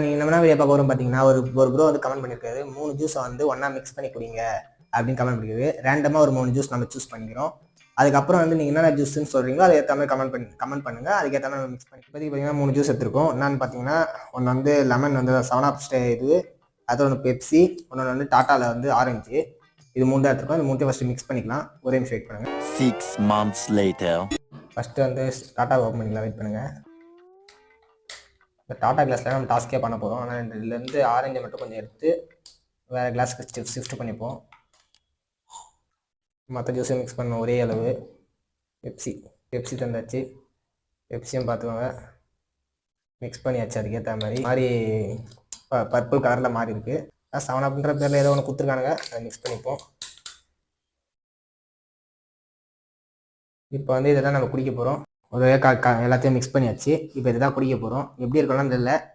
நீங்கள் நம்ம வீடியோ பார்க்க வரும் பார்த்தீங்கன்னா ஒரு ப்ரோ வந்து கமெண்ட் பண்ணியிருக்காரு 3 ஜூஸை வந்து ஒன்றா மிக்ஸ் பண்ணி குடிங்க அப்படின்னு கமெண்ட் பண்ணியிருக்காரு. ரேண்டமாக ஒரு 3 ஜூஸ் நம்ம சூஸ் பண்ணிக்கிறோம். அதுக்கப்புறம் வந்து நீங்கள் என்னென்ன ஜூஸ்ன்னு சொல்கிறீங்களோ அதை ஏற்ற மாதிரி கமெண்ட் பண்ணுங்கள். அதுக்கேற்ற மாதிரி மிக்ஸ் பண்ணி இப்போதைக்கு பார்த்தீங்கன்னா 3 ஜூஸ் எடுத்துருக்கோம். என்னன்னு பார்த்தீங்கன்னா ஒன்று வந்து லெமன் வந்து 7up இது, அது ஒன்று பெப்சி, ஒன்று வந்து டாட்டாவில் வந்து ஆரஞ்சு. இது 3 தான் எடுத்துருக்கோம். இந்த 3 ஃபஸ்ட்டு மிக்ஸ் பண்ணிக்கலாம். ஒரே நிமிஷம் வெயிட் பண்ணுங்கள். 6 months later. ஃபஸ்ட்டு வந்து டாட்டா ஓப்பன் பண்ணிக்கலாம். வெயிட் பண்ணுங்கள். இந்த டாட்டா கிளாஸில் நம்ம டாஸ்கே பண்ண போகிறோம். ஆனால் இதுலேருந்து ஆரஞ்சை மட்டும் கொஞ்சம் எடுத்து வேறு கிளாஸுக்கு ஷிஃப்ட் பண்ணிப்போம். மற்ற ஜூஸையும் மிக்ஸ் பண்ண ஒரே அளவு. பெப்சி தந்தாச்சு. பெப்சியும் பார்த்துக்கோங்க, மிக்ஸ் பண்ணியாச்சு. அதுக்கேற்ற மாதிரி பர்பிள் கலரில் மாறி இருக்குது. 7upன்ற பேரில் ஏதோ ஒன்று கொடுத்துருக்கானுங்க, அதை மிக்ஸ் பண்ணிப்போம். இப்போ வந்து இதை தான் நம்ம குடிக்க போகிறோம். ஒரு எல்லாத்தையும் மிக்ஸ் பண்ணியாச்சு. இப்போ இதை தான் குடிக்க போகிறோம். எப்படி இருக்கணும்னு தெரியல.